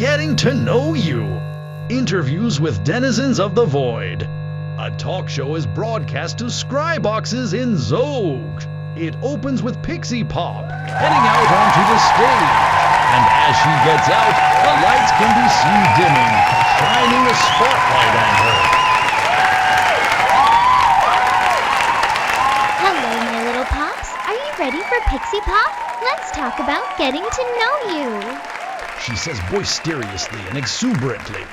Getting to Know You. Interviews with denizens of the void. A talk show is broadcast to skyboxes in Zog. It opens with Pixie Pop heading out onto the stage. And as she gets out, the lights can be seen dimming, shining a spotlight on her. Hello, my little pops. Are you ready for Pixie Pop? Let's talk about getting to know you. She says boisterously and exuberantly,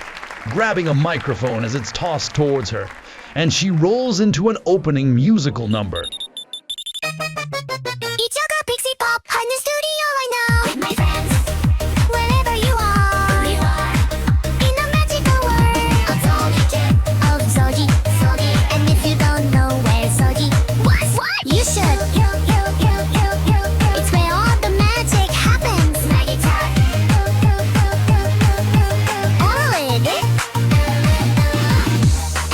grabbing a microphone as it's tossed towards her, and she rolls into an opening musical number. Pixie Pop in the studio right now with my friends. Wherever you are, in the magical world of Zoji. And if you don't know where Zoji was, you should. It's where all the magic happens.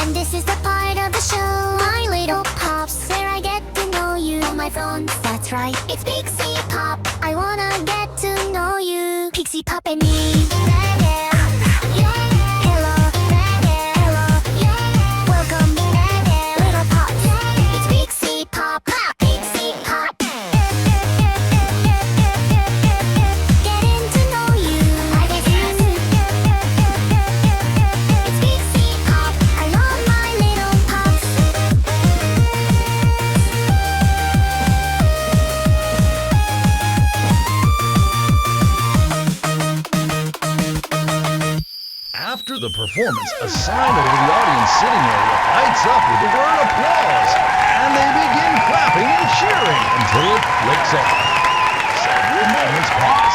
And this is the part of the show, my little pops, where I get to know you on my phone. That's right, it's Pixie Pop. I wanna get to know you. Pixie Pop and me. Hello, welcome, little pops. It's Pixie Pop, Pixie Pop. Getting to know you. It's Pixie Pop. I love my little pops. After the performance, a sign over the audience sitting area lights up with the word applause, and they begin clapping and cheering until it flicks off. Several moments pass,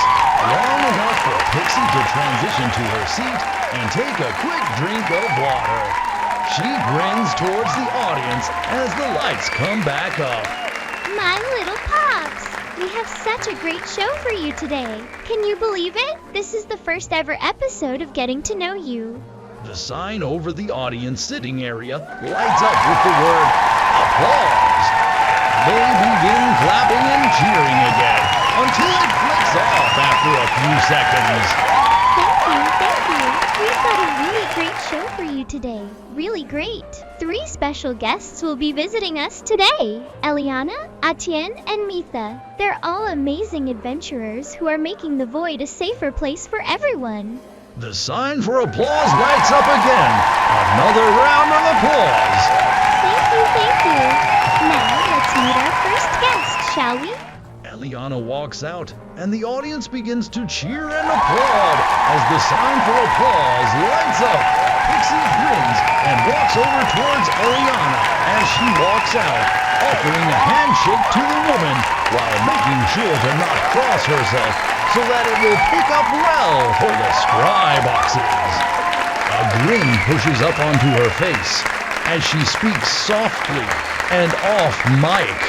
long enough for Pixie to transition to her seat and take a quick drink of water. She grins towards the audience as the lights come back up. My little pops, we have such a great show for you today. Can you believe it? This is the first ever episode of Getting to Know You. The sign over the audience sitting area lights up with the word applause. They begin clapping and cheering again until it flicks off after a few seconds. Thank you. We've got a really great show for you today. Really great. 3 special guests will be visiting us today. Elliana, Etienne, and Meitha. They're all amazing adventurers who are making the void a safer place for everyone. The sign for applause lights up again. Another round of applause. Thank you. Now let's meet our first guest, shall we? Elliana walks out, and the audience begins to cheer and applaud as the sign for applause lights up. Pixie grins and walks over towards Elliana as she walks out, offering a handshake to the woman while making sure to not cross herself so that it will pick up well for the scry boxes. A grin pushes up onto her face as she speaks softly and off mic.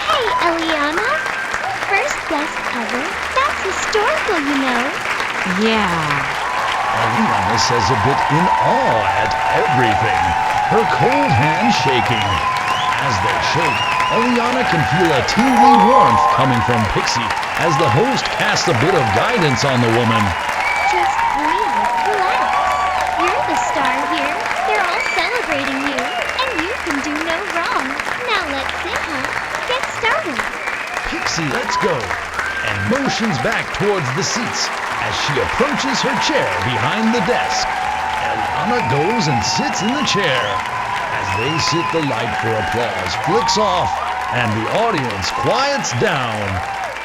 Hey, Elliana. First guest ever. That's historical, you know. Yeah. Elliana says a bit in awe at everything, her cold hand shaking. As they shake, Elliana can feel a tingly warmth coming from Pixie as the host casts a bit of guidance on the woman. Just breathe, relax. You're the star here. They're all celebrating you, and you can do no wrong. Now let's sit, huh? Get started. Pixie lets go and motions back towards the seats as she approaches her chair behind the desk. Elliana goes and sits in the chair. As they sit, the light for applause flicks off and the audience quiets down.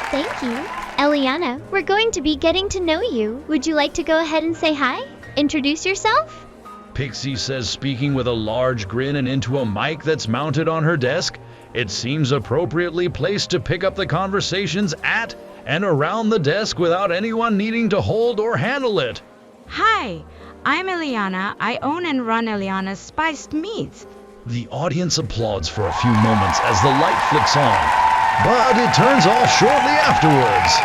Thank you. Elliana, we're going to be getting to know you. Would you like to go ahead and say hi? Introduce yourself? Pixie says, speaking with a large grin and into a mic that's mounted on her desk. It seems appropriately placed to pick up the conversations at and around the desk without anyone needing to hold or handle it. Hi, I'm Elliana. I own and run Elliana's Spiced Meats. The audience applauds for a few moments as the light flicks on, but it turns off shortly afterwards.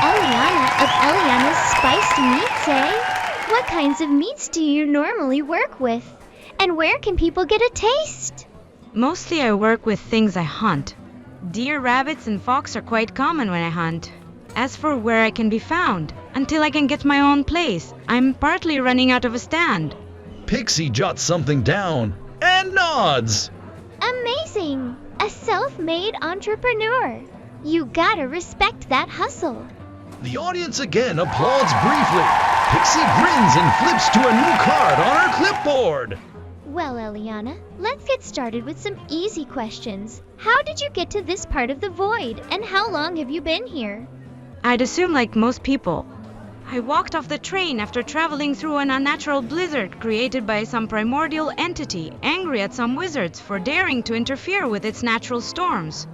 Elliana of Elliana's Spiced Meats, eh? What kinds of meats do you normally work with? And where can people get a taste? Mostly I work with things I hunt. Deer, rabbits, and fox are quite common when I hunt. As for where I can be found, until I can get my own place, I'm partly running out of a stand. Pixie jots something down and nods. Amazing! A self-made entrepreneur. You gotta respect that hustle. The audience again applauds briefly. Pixie grins and flips to a new card on her clipboard. Well, Elliana, let's get started with some easy questions. How did you get to this part of the void, and how long have you been here? I'd assume like most people. I walked off the train after traveling through an unnatural blizzard created by some primordial entity angry at some wizards for daring to interfere with its natural storms.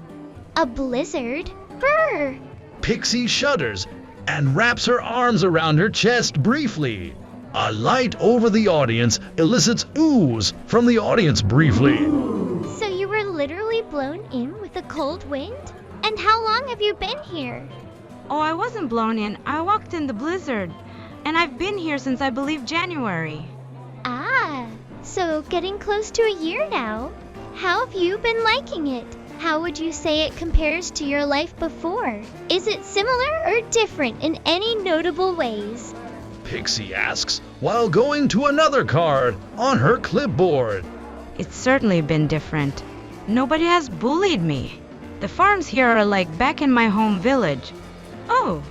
A blizzard? Brr! Pixie shudders and wraps her arms around her chest briefly. A light over the audience elicits oohs from the audience briefly. So you were literally blown in with a cold wind? And how long have you been here? Oh, I wasn't blown in. I walked in the blizzard. And I've been here since I believe January. Ah, so getting close to a year now. How have you been liking it? How would you say it compares to your life before? Is it similar or different in any notable ways? Pixie asks while going to another card on her clipboard. It's certainly been different. Nobody has bullied me. The farms here are like back in my home village. Oh,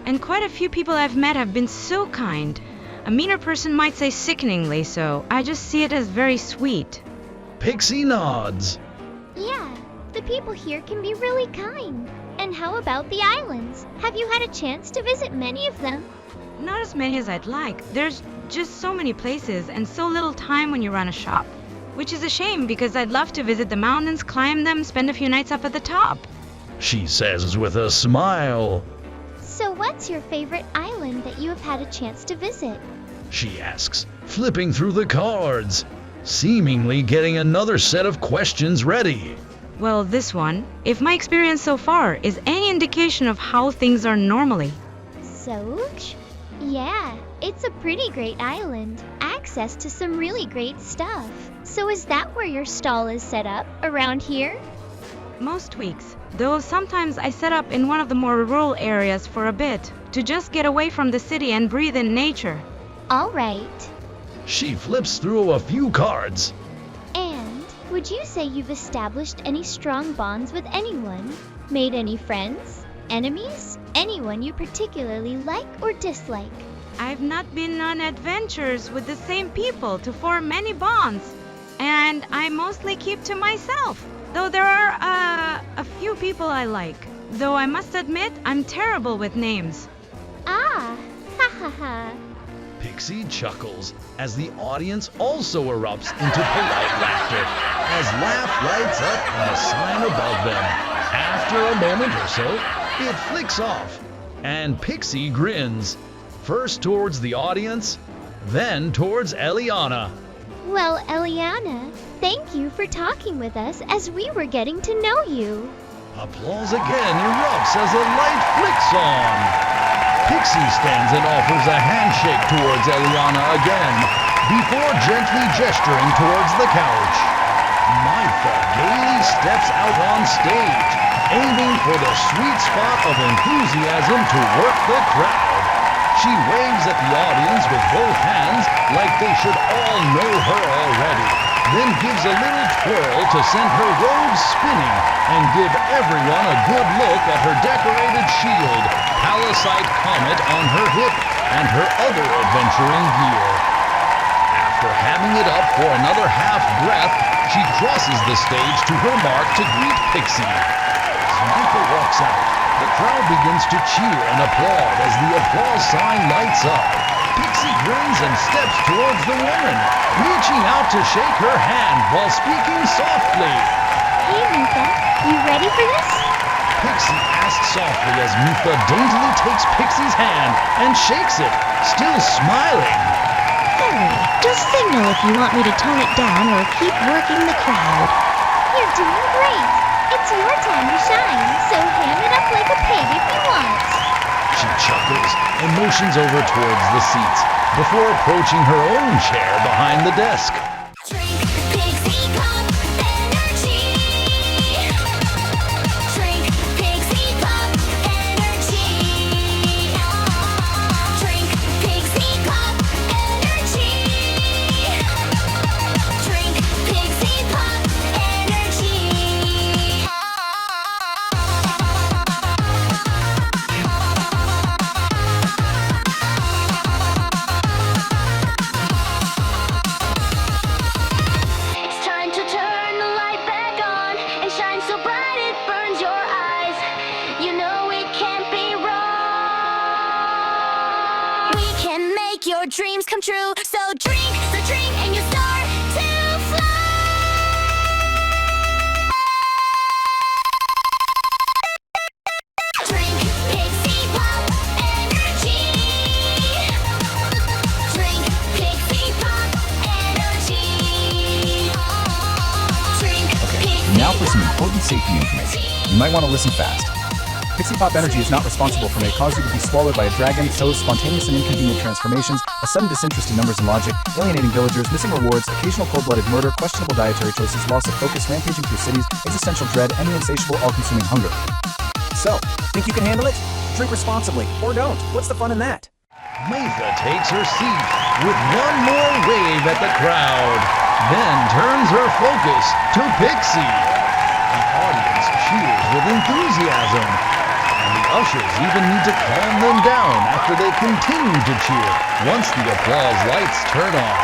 and quite a few people I've met have been so kind. A meaner person might say sickeningly so. I just see it as very sweet. Pixie nods. Yeah, the people here can be really kind. And how about the islands? Have you had a chance to visit many of them? Not as many as I'd like. There's just so many places and so little time when you run a shop. Which is a shame because I'd love to visit the mountains, climb them, spend a few nights up at the top. She says with a smile. So what's your favorite island that you have had a chance to visit? She asks, flipping through the cards, seemingly getting another set of questions ready. Well, this one, if my experience so far is any indication of how things are normally. Soch? Yeah, it's a pretty great island. Access to some really great stuff. So is that where your stall is set up, around here? Most weeks, though sometimes I set up in one of the more rural areas for a bit, to just get away from the city and breathe in nature. All right. She flips through a few cards. And would you say you've established any strong bonds with anyone? Made any friends? Enemies? Anyone you particularly like or dislike? I've not been on adventures with the same people to form many bonds, and I mostly keep to myself, though there are a few people I like. Though I must admit, I'm terrible with names. Ah, ha ha ha. Pixie chuckles as the audience also erupts into polite laughter as laugh lights up on a sign above them. After a moment or so, it flicks off, and Pixie grins, first towards the audience, then towards Elliana. Well, Elliana, thank you for talking with us as we were getting to know you. Applause again erupts as a light flicks on. Pixie stands and offers a handshake towards Elliana again, before gently gesturing towards the couch. Meitha gaily steps out on stage, aiming for the sweet spot of enthusiasm to work the crowd. She waves at the audience with both hands like they should all know her already, then gives a little twirl to send her robes spinning and give everyone a good look at her decorated shield, Palisite Comet on her hip, and her other adventuring gear. After hamming it up for another half breath, she crosses the stage to her mark to greet Pixie. As Meitha walks out, the crowd begins to cheer and applaud as the applause sign lights up. Pixie grins and steps towards the woman, reaching out to shake her hand while speaking softly. Hey, Meitha, you ready for this? Pixie asks softly as Meitha daintily takes Pixie's hand and shakes it, still smiling. Very. Just signal if you want me to tone it down or keep working the crowd. You're doing great. It's your time to shine, so ham it up like a pig if you want. She chuckles and motions over towards the seats before approaching her own chair behind the desk. Drink Pixie Pop energy. Drink Pixie Pop energy. dreams come true. So drink the drink and you start to fly. Drink Pixie Pop energy. Drink Pixie Pop energy. Drink Pixie Now for some important safety information. You might want to listen fast. Pixie Pop energy is not responsible for may cause you to be swallowed by a dragon, shows spontaneous and inconvenient transformations, a sudden disinterest in numbers and logic, alienating villagers, missing rewards, occasional cold-blooded murder, questionable dietary choices, loss of focus, rampaging through cities, existential dread, and the insatiable, all-consuming hunger. So, think you can handle it? Drink responsibly, or don't. What's the fun in that? Meitha takes her seat with one more wave at the crowd, then turns her focus to Pixie. The audience cheers with enthusiasm, and the ushers even need to calm them down after they continue to cheer once the applause lights turn off.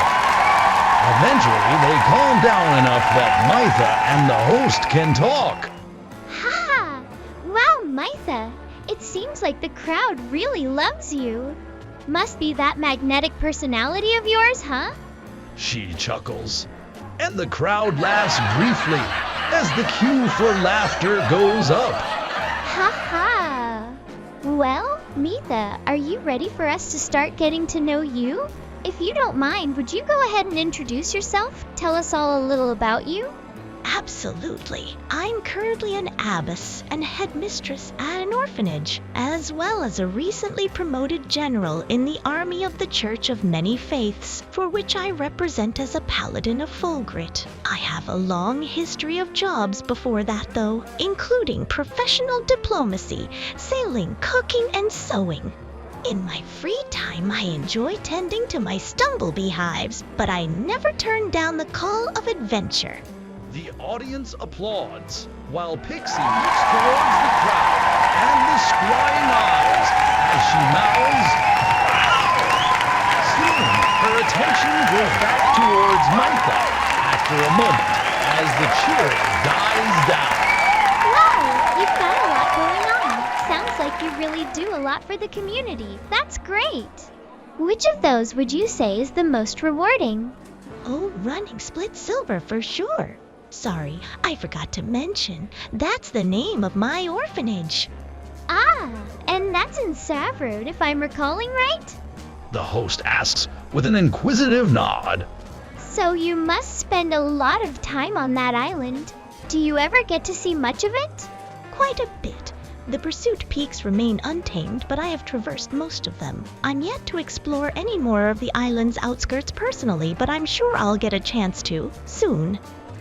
Eventually, they calm down enough that Meitha and the host can talk. Ha! Wow, Meitha, it seems like the crowd really loves you. Must be that magnetic personality of yours, huh? She chuckles, and the crowd laughs briefly as the cue for laughter goes up. Ha ha! Well, Meitha, are you ready for us to start getting to know you? If you don't mind, would you go ahead and introduce yourself? Tell us all a little about you? Absolutely. I'm currently an abbess and headmistress at an orphanage, as well as a recently promoted general in the army of the Church of Many Faiths, for which I represent as a paladin of Fulgrit. I have a long history of jobs before that, though, including professional diplomacy, sailing, cooking, and sewing. In my free time, I enjoy tending to my stumble beehives, but I never turn down the call of adventure. The audience applauds, while Pixie looks towards the crowd and the scrying eyes as she mouths, "Wow!" Soon, her attention goes back towards Meitha after a moment as the cheering dies down. Wow, you've got a lot going on. Sounds like you really do a lot for the community. That's great. Which of those would you say is the most rewarding? Oh, running split silver for sure. Sorry, I forgot to mention, that's the name of my orphanage. Ah, and that's in Savrode, if I'm recalling right? The host asks with an inquisitive nod. So you must spend a lot of time on that island. Do you ever get to see much of it? Quite a bit. The pursuit peaks remain untamed, but I have traversed most of them. I'm yet to explore any more of the island's outskirts personally, but I'm sure I'll get a chance to, soon.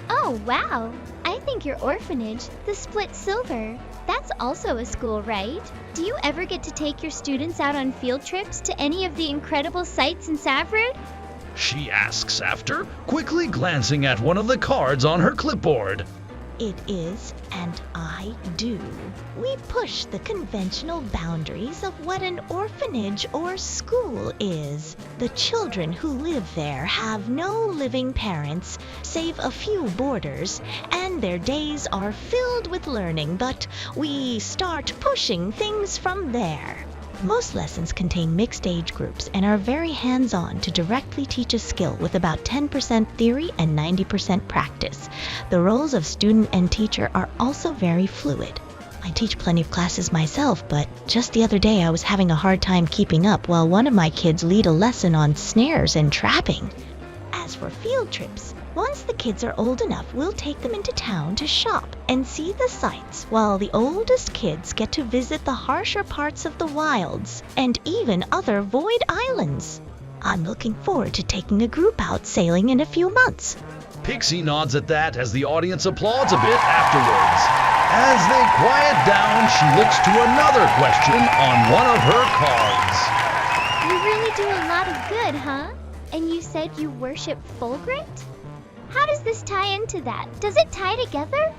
Oh, wow. I think your orphanage, the Split Silver, that's also a school, right? Do you ever get to take your students out on field trips to any of the incredible sights in Savrode? She asks after, quickly glancing at one of the cards on her clipboard. It is, and I do. We push the conventional boundaries of what an orphanage or school is. The children who live there have no living parents, save a few boarders, and their days are filled with learning, but we start pushing things from there. Most lessons contain mixed age groups and are very hands-on to directly teach a skill with about 10% theory and 90% practice. The roles of student and teacher are also very fluid. I teach plenty of classes myself, but just the other day I was having a hard time keeping up while one of my kids lead a lesson on snares and trapping. As for field trips, once the kids are old enough, we'll take them into town to shop and see the sights, while the oldest kids get to visit the harsher parts of the wilds and even other void islands. I'm looking forward to taking a group out sailing in a few months. Pixie nods at that as the audience applauds a bit afterwards. As they quiet down, she looks to another question on one of her cards. You really do a lot of good, huh? And you said you worship Fulgrit? How does this tie into that? Does it tie together?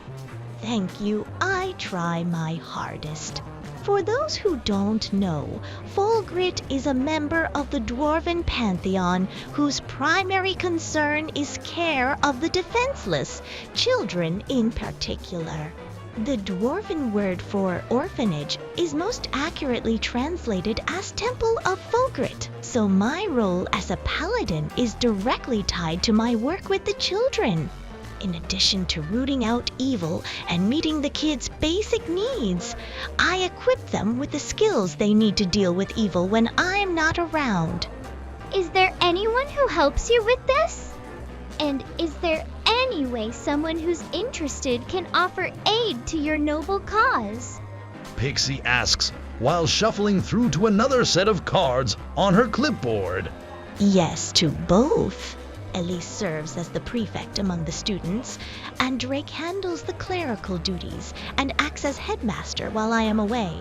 Thank you. I try my hardest. For those who don't know, Fulgrit is a member of the Dwarven Pantheon whose primary concern is care of the defenseless, children in particular. The dwarven word for orphanage is most accurately translated as Temple of Fulgrit, so my role as a paladin is directly tied to my work with the children. In addition to rooting out evil and meeting the kids' basic needs, I equip them with the skills they need to deal with evil when I'm not around. Is there anyone who helps you with this? And is there any way someone who's interested can offer aid to your noble cause? Pixie asks while shuffling through to another set of cards on her clipboard. Yes to both. Elise serves as the prefect among the students, and Drake handles the clerical duties and acts as headmaster while I am away.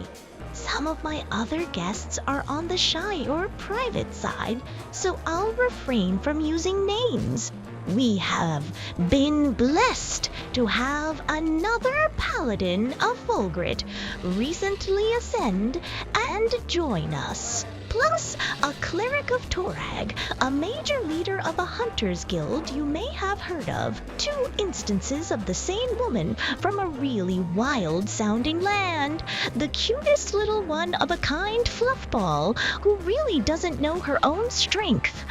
Some of my other guests are on the shy or private side, so I'll refrain from using names. We have been blessed to have another paladin of Fulgrit recently ascend and join us. Plus, a cleric of Torag, a major leader of a hunter's guild you may have heard of. 2 instances of the same woman from a really wild-sounding land. The cutest little one-of-a-kind fluffball who really doesn't know her own strength.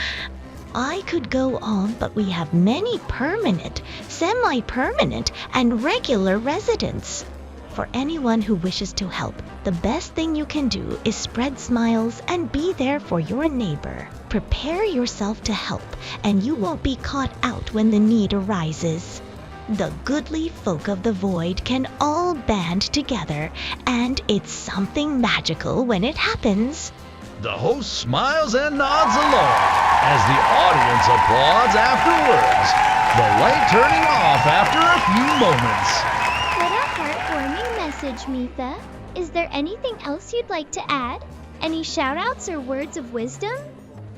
I could go on, but we have many permanent, semi-permanent, and regular residents. For anyone who wishes to help, the best thing you can do is spread smiles and be there for your neighbor. Prepare yourself to help, and you won't be caught out when the need arises. The goodly folk of the void can all band together, and it's something magical when it happens. The host smiles and nods along as the audience applauds afterwards, the light turning off after a few moments. What a heartwarming message, Meitha. Is there anything else you'd like to add? Any shout-outs or words of wisdom?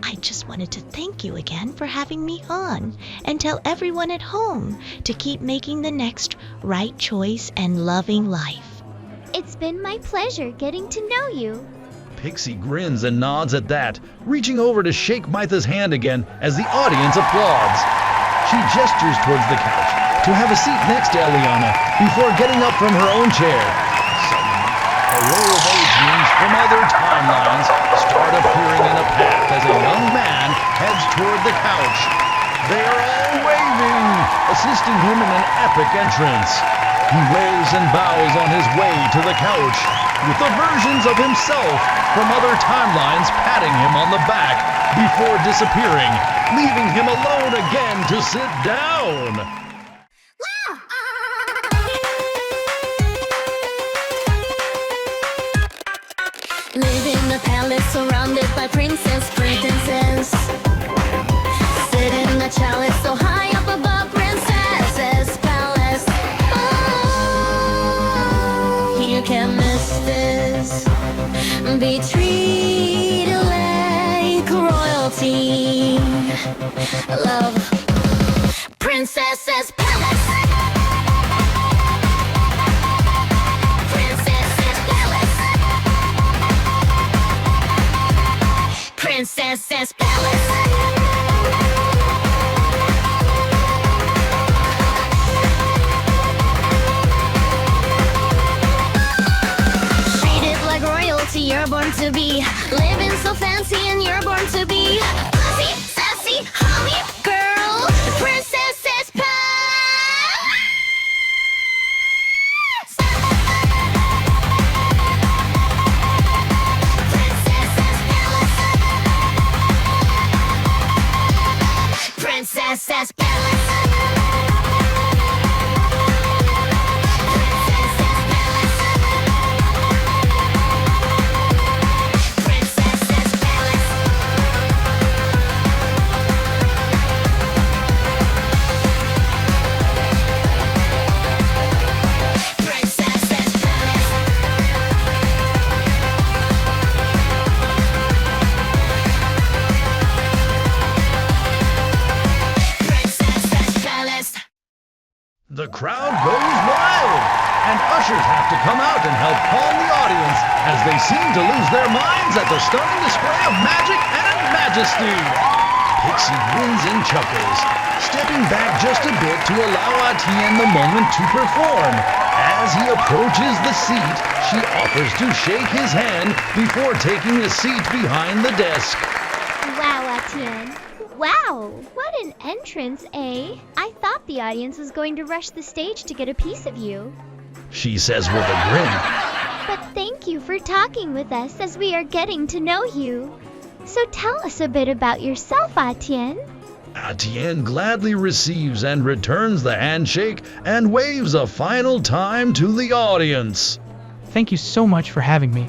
I just wanted to thank you again for having me on, and tell everyone at home to keep making the next right choice and loving life. It's been my pleasure getting to know you. Pixie grins and nods at that, reaching over to shake Meitha's hand again as the audience applauds. She gestures towards the couch to have a seat next to Elliana before getting up from her own chair. Suddenly, a row of agents from other timelines start appearing in a path as a young man heads toward the couch. They are all waving, assisting him in an epic entrance. He waves and bows on his way to the couch, with the versions of himself from other timelines patting him on the back before disappearing, leaving him alone again to sit down. Live in a palace surrounded by princesses. Sit in a chalice so high up above princesses' palace. Oh, you can't miss this. Be treated like royalty. Love princesses' palace. Princess's Palace. Treated like royalty, you're born to be. Living so fancy and you're born to be. Classy, sassy, homie, girl. The Princess's Palace. Princess's Palace. Princess's Palace. Princess's Palace. Princess's Palace. The crowd goes wild, and ushers have to come out and help calm the audience as they seem to lose their minds at the stunning display of magic and majesty. Pixie grins and chuckles, stepping back just a bit to allow Etienne the moment to perform. As he approaches the seat, she offers to shake his hand before taking a seat behind the desk. Wow, Etienne. Wow, what an entrance, eh? I thought the audience was going to rush the stage to get a piece of you. She says with a grin. But thank you for talking with us as we are getting to know you. So tell us a bit about yourself, Etienne. Etienne gladly receives and returns the handshake and waves a final time to the audience. Thank you so much for having me.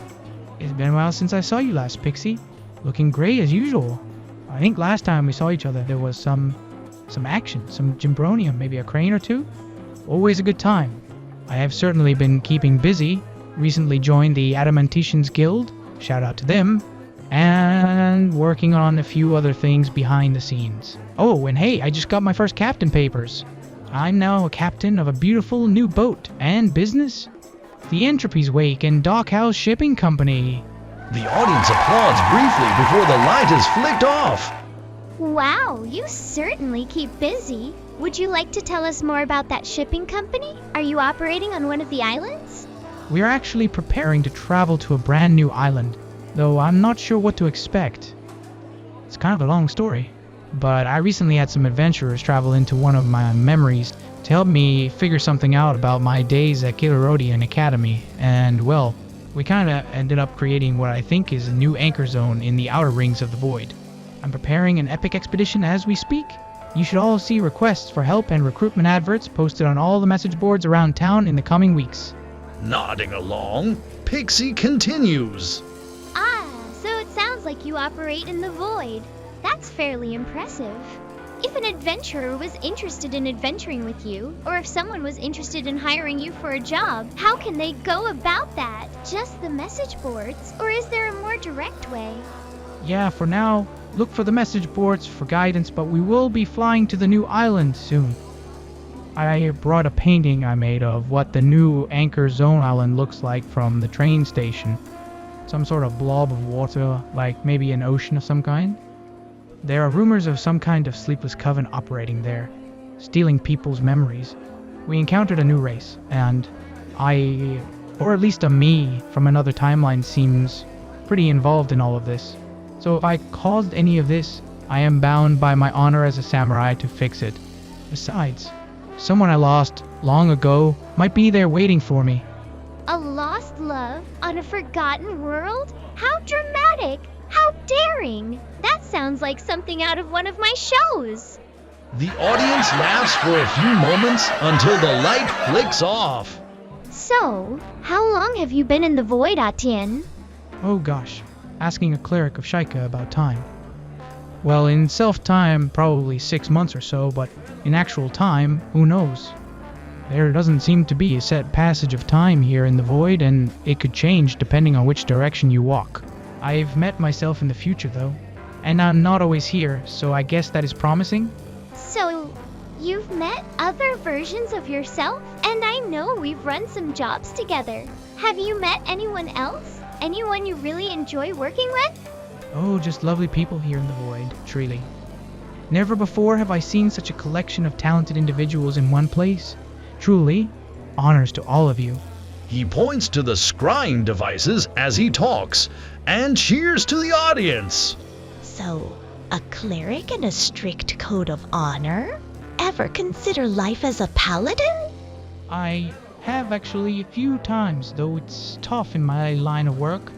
It's been a while since I saw you last, Pixie. Looking great as usual. I think last time we saw each other there was some action, some gymbronium, maybe a crane or two. Always a good time. I have certainly been keeping busy. Recently joined the Adamanticians Guild, shout out to them, and working on a few other things behind the scenes. Oh, and hey, I just got my first captain papers. I'm now a captain of a beautiful new boat and business, the Entropy's Wake and Dockhouse Shipping Company. The audience applauds briefly before the light is flicked off. Wow, you certainly keep busy. Would you like to tell us more about that shipping company? Are you operating on one of the islands? We are actually preparing to travel to a brand new island, though I'm not sure what to expect. It's kind of a long story, but I recently had some adventurers travel into one of my memories to help me figure something out about my days at Killerodian Academy, and well, we kinda ended up creating what I think is a new anchor zone in the outer rings of the void. I'm preparing an epic expedition as we speak. You should all see requests for help and recruitment adverts posted on all the message boards around town in the coming weeks. Nodding along, Pixie continues. Ah, so it sounds like you operate in the void. That's fairly impressive. If an adventurer was interested in adventuring with you, or if someone was interested in hiring you for a job, how can they go about that? Just the message boards, or is there a more direct way? Yeah, for now, look for the message boards for guidance, but we will be flying to the new island soon. I brought a painting I made of what the new Anchor Zone Island looks like from the train station. Some sort of blob of water, like maybe an ocean of some kind. There are rumors of some kind of sleepless coven operating there, stealing people's memories. We encountered a new race, and I, or at least a me from another timeline, seems pretty involved in all of this. So if I caused any of this, I am bound by my honor as a samurai to fix it. Besides, someone I lost long ago might be there waiting for me. A lost love on a forgotten world? How dramatic! How daring! That sounds like something out of one of my shows. The audience laughs for a few moments until the light flicks off. So, how long have you been in the void, Etienne? Oh gosh, asking a cleric of Shaika about time. Well, in self-time, probably 6 months or so, but in actual time, who knows? There doesn't seem to be a set passage of time here in the void, and it could change depending on which direction you walk. I've met myself in the future, though, and I'm not always here, so I guess that is promising. So, you've met other versions of yourself? And I know we've run some jobs together. Have you met anyone else? Anyone you really enjoy working with? Oh, just lovely people here in the void, truly. Never before have I seen such a collection of talented individuals in one place. Truly, honors to all of you. He points to the scrying devices as he talks and cheers to the audience. So, a cleric and a strict code of honor? Ever consider life as a paladin? I have actually a few times, though it's tough in my line of work.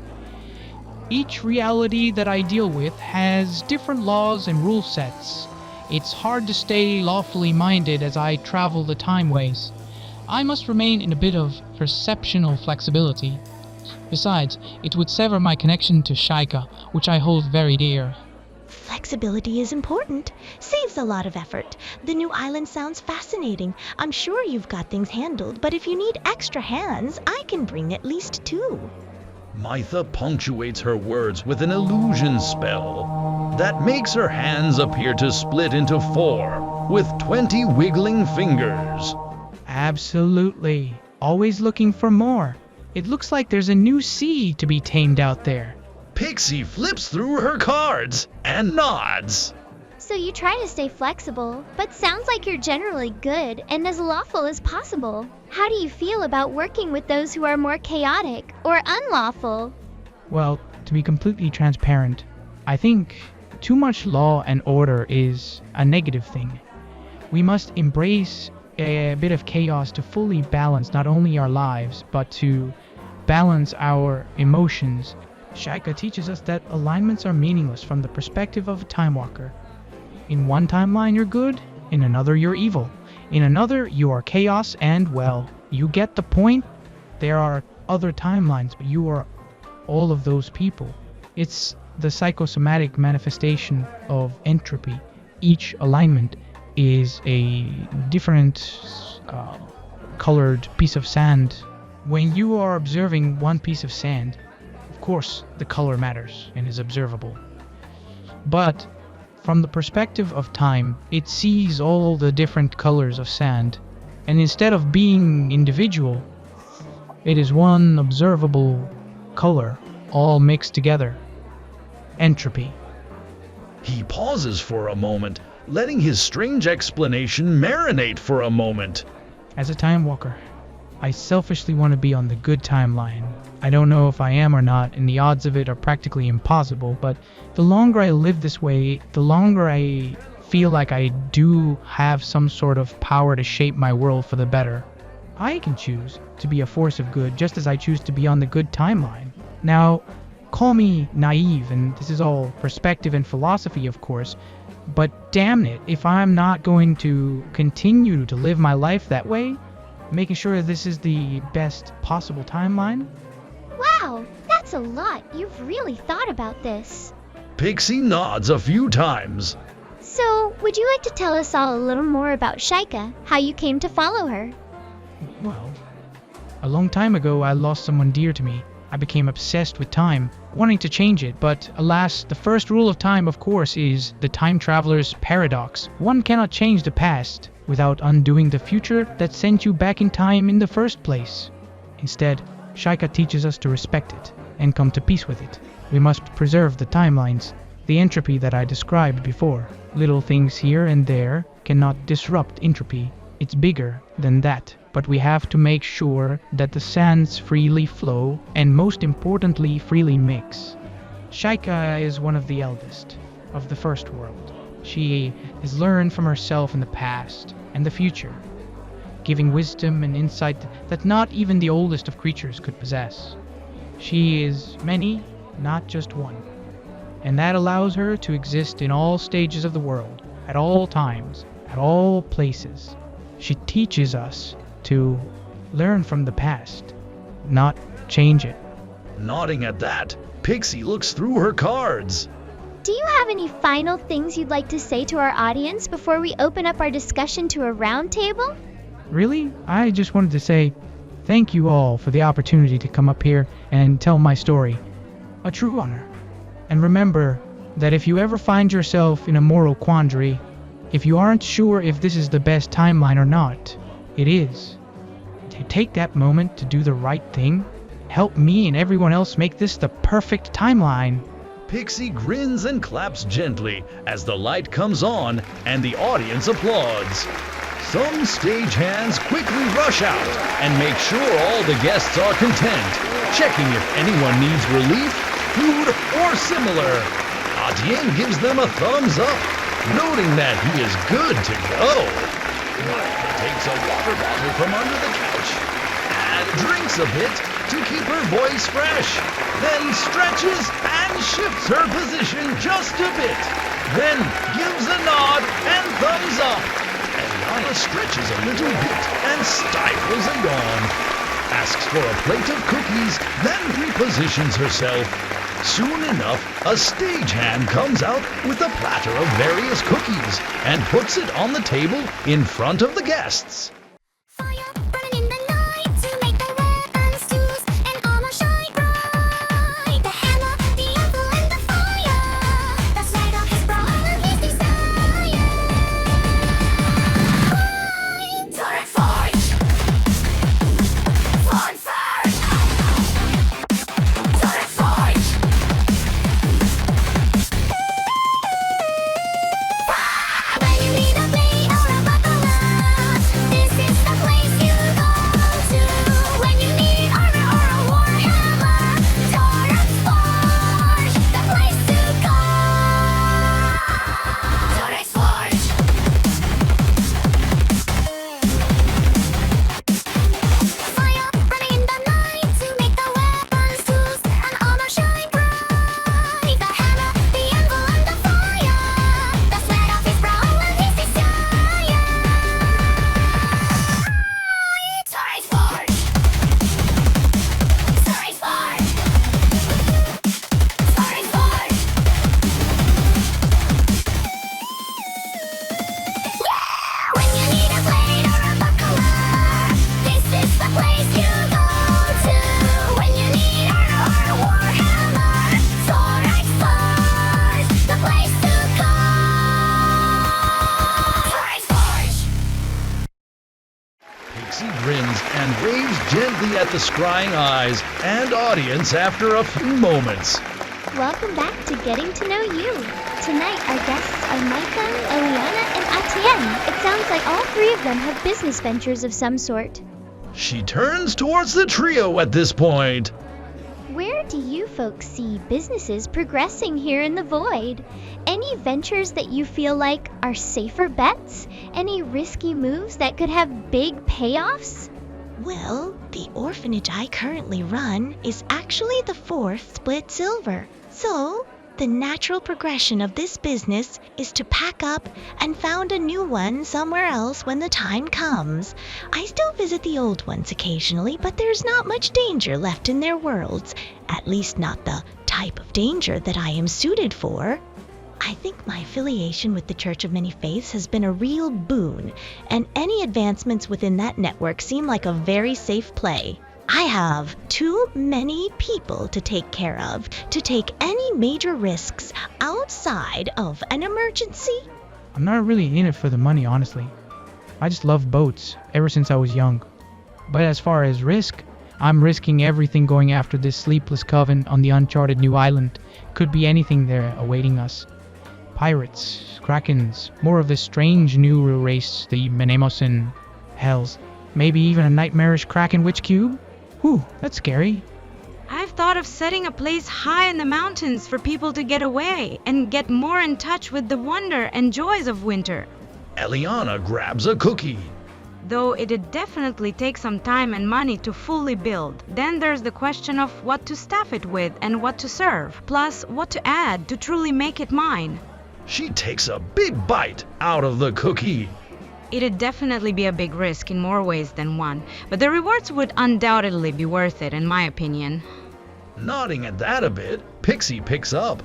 Each reality that I deal with has different laws and rule sets. It's hard to stay lawfully minded as I travel the timeways. I must remain in a bit of perceptional flexibility. Besides, it would sever my connection to Shaika, which I hold very dear. Flexibility is important. Saves a lot of effort. The new island sounds fascinating. I'm sure you've got things handled, but if you need extra hands, I can bring at least 2. Meitha punctuates her words with an illusion spell that makes her hands appear to split into 4, with 20 wiggling fingers. Absolutely. Always looking for more. It looks like there's a new sea to be tamed out there. Pixie flips through her cards and nods. So you try to stay flexible, but sounds like you're generally good and as lawful as possible. How do you feel about working with those who are more chaotic or unlawful? Well, to be completely transparent, I think too much law and order is a negative thing. We must embrace a bit of chaos to fully balance not only our lives, but to balance our emotions. Shaika teaches us that alignments are meaningless from the perspective of a time walker. In one timeline you're good, in another you're evil. In another you are chaos and, well, you get the point. There are other timelines, but you are all of those people. It's the psychosomatic manifestation of entropy. Each alignment is a different colored piece of sand. When you are observing one piece of sand, of course the color matters and is observable. But from the perspective of time, it sees all the different colors of sand, and instead of being individual, it is one observable color, all mixed together. Entropy. He pauses for a moment, letting his strange explanation marinate for a moment. As a time walker, I selfishly want to be on the good timeline. I don't know if I am or not, and the odds of it are practically impossible, but the longer I live this way, the longer I feel like I do have some sort of power to shape my world for the better. I can choose to be a force of good just as I choose to be on the good timeline. Now, call me naive, and this is all perspective and philosophy, of course, but damn it, if I'm not going to continue to live my life that way, making sure this is the best possible timeline. Wow, that's a lot. You've really thought about this. Pixie nods a few times. So, would you like to tell us all a little more about Shaika, how you came to follow her? Well, a long time ago I lost someone dear to me. I became obsessed with time, wanting to change it, but alas, the first rule of time, of course, is the time traveler's paradox. One cannot change the past without undoing the future that sent you back in time in the first place. Instead, Shaika teaches us to respect it and come to peace with it. We must preserve the timelines, the entropy that I described before. Little things here and there cannot disrupt entropy. It's bigger than that. But we have to make sure that the sands freely flow and, most importantly, freely mix. Shaika is one of the eldest of the first world. She has learned from herself in the past and the future, giving wisdom and insight that not even the oldest of creatures could possess. She is many, not just one, and that allows her to exist in all stages of the world, at all times, at all places. She teaches us to learn from the past, not change it. Nodding at that, Pixie looks through her cards. Do you have any final things you'd like to say to our audience before we open up our discussion to a round table? Really? I just wanted to say thank you all for the opportunity to come up here and tell my story. A true honor. And remember that if you ever find yourself in a moral quandary, if you aren't sure if this is the best timeline or not, it is. To take that moment to do the right thing, help me and everyone else make this the perfect timeline. Pixie grins and claps gently as the light comes on and the audience applauds. Some stagehands quickly rush out and make sure all the guests are content, checking if anyone needs relief, food, or similar. Atienne gives them a thumbs up, noting that he is good to go. Meitha takes a water bottle from under the couch and drinks a bit to keep her voice fresh, then stretches and shifts her position just a bit, then gives a nod and thumbs up. Elliana stretches a little bit and stifles a yawn, asks for a plate of cookies, then repositions herself. Soon enough, a stagehand comes out with a platter of various cookies and puts it on the table in front of the guests. Fire burning in the night to make the weapons choose and armor shine bright. The hammer, the apple, and the fire. The sword of his brow and his desire. Fight, fight, fight, fight, fight, fight. the scrying eyes and audience after a few moments. Welcome back to Getting to Know You. Tonight our guests are Meitha, Elliana, and Atienne. It sounds like all three of them have business ventures of some sort. She turns towards the trio at this point. Where do you folks see businesses progressing here in the void? Any ventures that you feel like are safer bets? Any risky moves that could have big payoffs? Well, the orphanage I currently run is actually the fourth split silver. So, the natural progression of this business is to pack up and found a new one somewhere else when the time comes. I still visit the old ones occasionally, but there's not much danger left in their worlds. At least not the type of danger that I am suited for. I think my affiliation with the Church of Many Faiths has been a real boon, and any advancements within that network seem like a very safe play. I have too many people to take care of to take any major risks outside of an emergency. I'm not really in it for the money, honestly. I just love boats ever since I was young. But as far as risk, I'm risking everything going after this sleepless coven on the uncharted new island. Could be anything there awaiting us. Pirates, krakens, more of this strange new race, the Menemos and hells. Maybe even a nightmarish kraken witch cube? Whew, that's scary. I've thought of setting a place high in the mountains for people to get away and get more in touch with the wonder and joys of winter. Elliana grabs a cookie. Though it'd definitely take some time and money to fully build. Then there's the question of what to staff it with and what to serve, plus what to add to truly make it mine. She takes a big bite out of the cookie. It'd definitely be a big risk in more ways than one, but the rewards would undoubtedly be worth it in my opinion. Nodding at that a bit, Pixie picks up.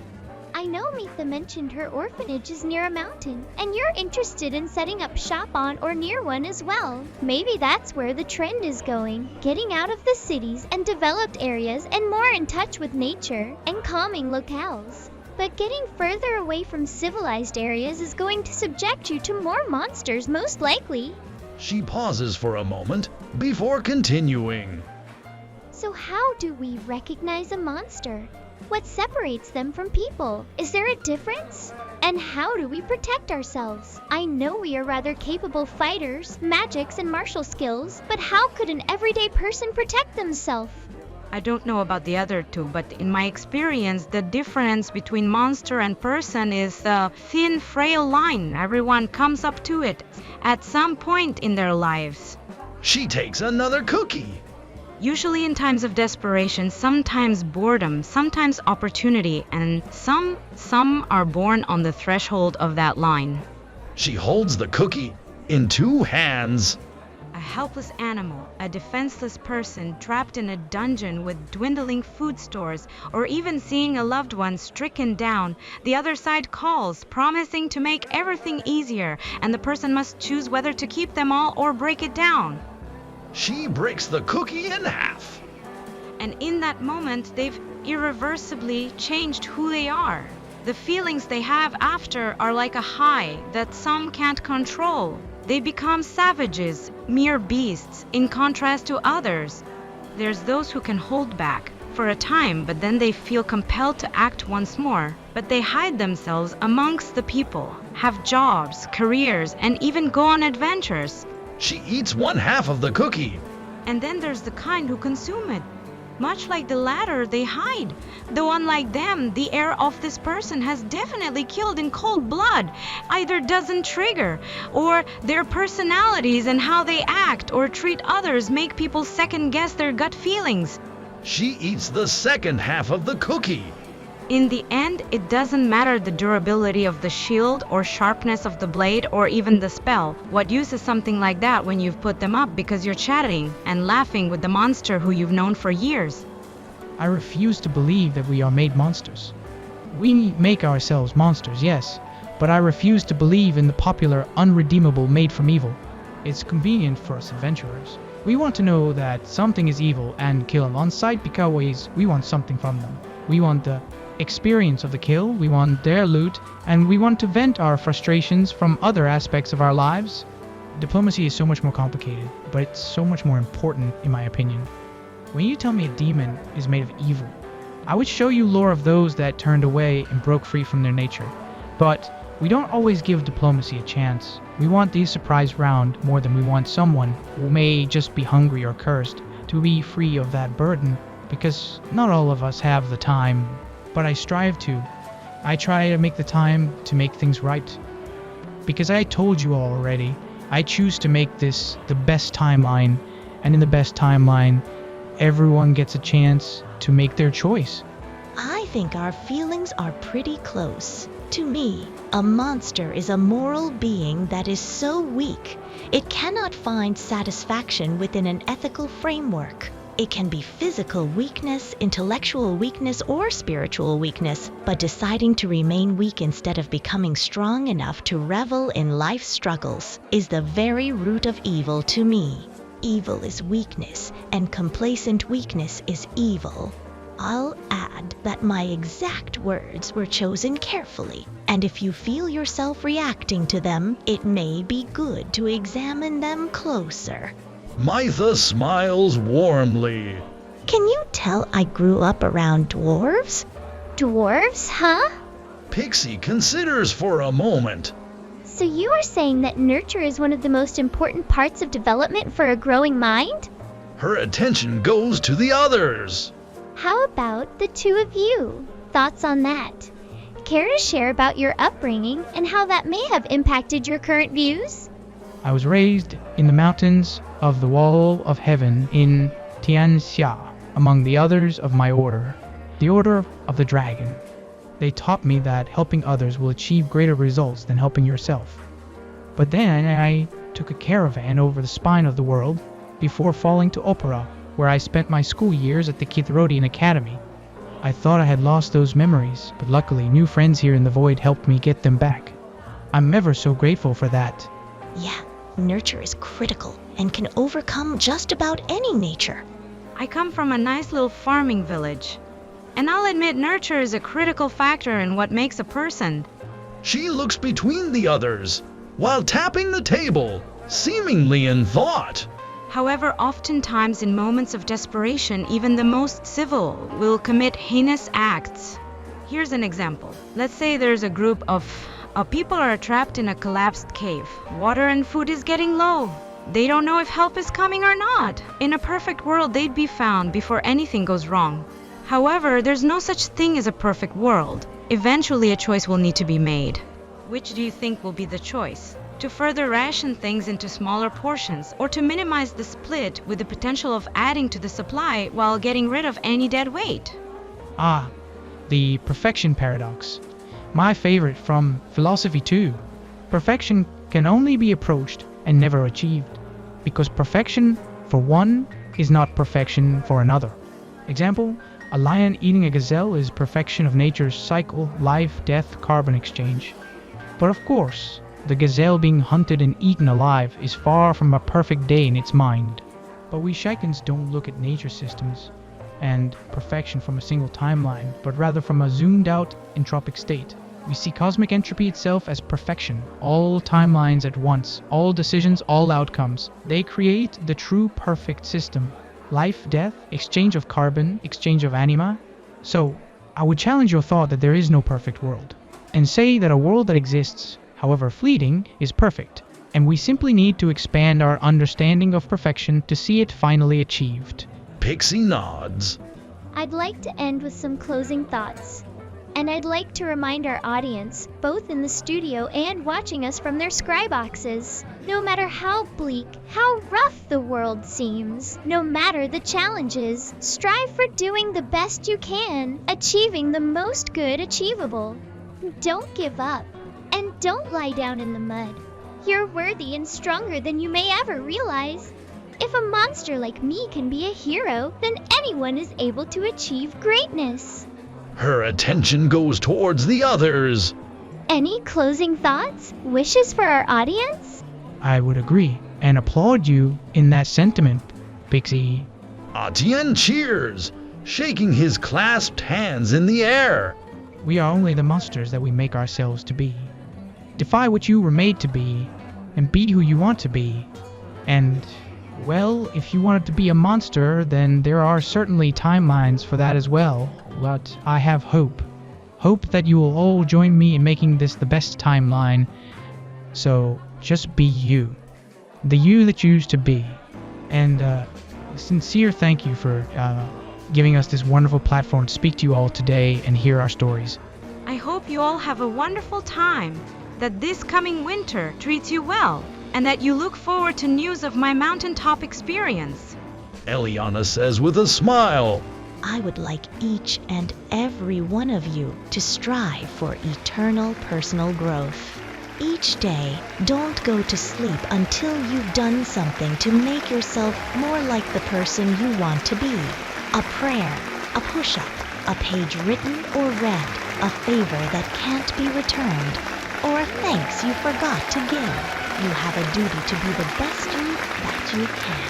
I know Meitha mentioned her orphanage is near a mountain, and you're interested in setting up shop on or near one as well. Maybe that's where the trend is going, getting out of the cities and developed areas and more in touch with nature and calming locales. But getting further away from civilized areas is going to subject you to more monsters, most likely. She pauses for a moment before continuing. So how do we recognize a monster? What separates them from people? Is there a difference? And how do we protect ourselves? I know we are rather capable fighters, magics, and martial skills, but how could an everyday person protect themselves? I don't know about the other two, but in my experience, the difference between monster and person is a thin, frail line. Everyone comes up to it at some point in their lives. She takes another cookie. Usually in times of desperation, sometimes boredom, sometimes opportunity, and some are born on the threshold of that line. She holds the cookie in two hands. A helpless animal, a defenseless person trapped in a dungeon with dwindling food stores, or even seeing a loved one stricken down, the other side calls, promising to make everything easier, and the person must choose whether to keep them all or break it down. She breaks the cookie in half. And in that moment, they've irreversibly changed who they are. The feelings they have after are like a high that some can't control. They become savages, mere beasts, in contrast to others. There's those who can hold back for a time, but then they feel compelled to act once more. But they hide themselves amongst the people, have jobs, careers, and even go on adventures. She eats one half of the cookie. And then there's the kind who consume it. Much like the latter, they hide. Though unlike them, the air of this person has definitely killed in cold blood. Either doesn't trigger, or their personalities and how they act or treat others make people second guess their gut feelings. She eats the second half of the cookie. In the end, it doesn't matter the durability of the shield or sharpness of the blade or even the spell. What use is something like that when you've put them up because you're chatting and laughing with the monster who you've known for years? I refuse to believe that we are made monsters. We make ourselves monsters, yes, but I refuse to believe in the popular unredeemable made from evil. It's convenient for us adventurers. We want to know that something is evil and kill on sight because we want something from them. We want the experience of the kill, we want their loot, and we want to vent our frustrations from other aspects of our lives. Diplomacy is so much more complicated, but it's so much more important in my opinion. When you tell me a demon is made of evil, I would show you lore of those that turned away and broke free from their nature. But we don't always give diplomacy a chance. We want the surprise round more than we want someone who may just be hungry or cursed to be free of that burden, because not all of us have the time. But I strive to. I try to make the time to make things right. Because I told you all already, I choose to make this the best timeline, and in the best timeline, everyone gets a chance to make their choice. I think our feelings are pretty close. To me, a monster is a moral being that is so weak, it cannot find satisfaction within an ethical framework. It can be physical weakness, intellectual weakness, or spiritual weakness, but deciding to remain weak instead of becoming strong enough to revel in life's struggles is the very root of evil to me. Evil is weakness, and complacent weakness is evil. I'll add that my exact words were chosen carefully, and if you feel yourself reacting to them, it may be good to examine them closer. Meitha smiles warmly. Can you tell I grew up around dwarves? Dwarves, huh? Pixie considers for a moment. So you are saying that nurture is one of the most important parts of development for a growing mind? Her attention goes to the others. How about the two of you? Thoughts on that? Care to share about your upbringing and how that may have impacted your current views? I was raised in the mountains of the Wall of Heaven in Tianxia, among the others of my order, the Order of the Dragon. They taught me that helping others will achieve greater results than helping yourself. But then I took a caravan over the spine of the world before falling to Opera, where I spent my school years at the Kithrodian Academy. I thought I had lost those memories, but luckily new friends here in the Void helped me get them back. I'm ever so grateful for that. Yeah, nurture is critical and can overcome just about any nature. I come from a nice little farming village, and I'll admit nurture is a critical factor in what makes a person. She looks between the others, while tapping the table, seemingly in thought. However, oftentimes in moments of desperation, even the most civil will commit heinous acts. Here's an example. Let's say there's a group of people are trapped in a collapsed cave. Water and food is getting low. They don't know if help is coming or not. In a perfect world, they'd be found before anything goes wrong. However, there's no such thing as a perfect world. Eventually, a choice will need to be made. Which do you think will be the choice? To further ration things into smaller portions, or to minimize the split with the potential of adding to the supply while getting rid of any dead weight? Ah, the perfection paradox. My favorite from philosophy too. Perfection can only be approached and never achieved, because perfection for one is not perfection for another. Example, a lion eating a gazelle is perfection of nature's cycle, life, death, carbon exchange. But of course, the gazelle being hunted and eaten alive is far from a perfect day in its mind. But we Shikens don't look at nature systems and perfection from a single timeline, but rather from a zoomed out entropic state. We see cosmic entropy itself as perfection, all timelines at once, all decisions, all outcomes. They create the true perfect system. Life, death, exchange of carbon, exchange of anima. So, I would challenge your thought that there is no perfect world, and say that a world that exists, however fleeting, is perfect, and we simply need to expand our understanding of perfection to see it finally achieved. Pixie nods. I'd like to end with some closing thoughts. And I'd like to remind our audience, both in the studio and watching us from their skyboxes, no matter how bleak, how rough the world seems, no matter the challenges, strive for doing the best you can, achieving the most good achievable. Don't give up, and don't lie down in the mud. You're worthy and stronger than you may ever realize. If a monster like me can be a hero, then anyone is able to achieve greatness. Her attention goes towards the others. Any closing thoughts, wishes for our audience? I would agree and applaud you in that sentiment, Pixie. Etienne cheers, shaking his clasped hands in the air. We are only the monsters that we make ourselves to be. Defy what you were made to be, and be who you want to be. And Well, if you want it to be a monster, then there are certainly timelines for that as well. But I have hope. Hope that you will all join me in making this the best timeline. So, just be you. The you that you used to be. And, sincere thank you for, giving us this wonderful platform to speak to you all today and hear our stories. I hope you all have a wonderful time, that this coming winter treats you well, and that you look forward to news of my mountaintop experience. Elliana says with a smile. I would like each and every one of you to strive for eternal personal growth. Each day, don't go to sleep until you've done something to make yourself more like the person you want to be. A prayer, a push-up, a page written or read, a favor that can't be returned, or a thanks you forgot to give. You have a duty to be the best you that you can.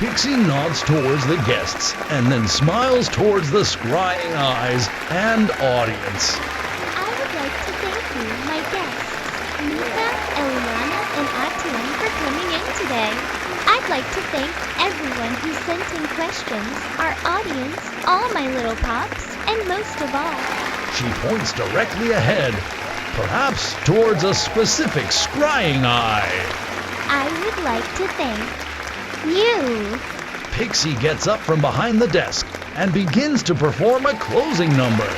Pixie nods towards the guests and then smiles towards the scrying eyes and audience. I would like to thank you, my guests, Meitha, Elliana, and Atian, for coming in today. I'd like to thank everyone who sent in questions, our audience, all my little pops, and most of all, She points directly ahead, perhaps towards a specific scrying eye. I would like to thank you. Pixie gets up from behind the desk and begins to perform a closing number.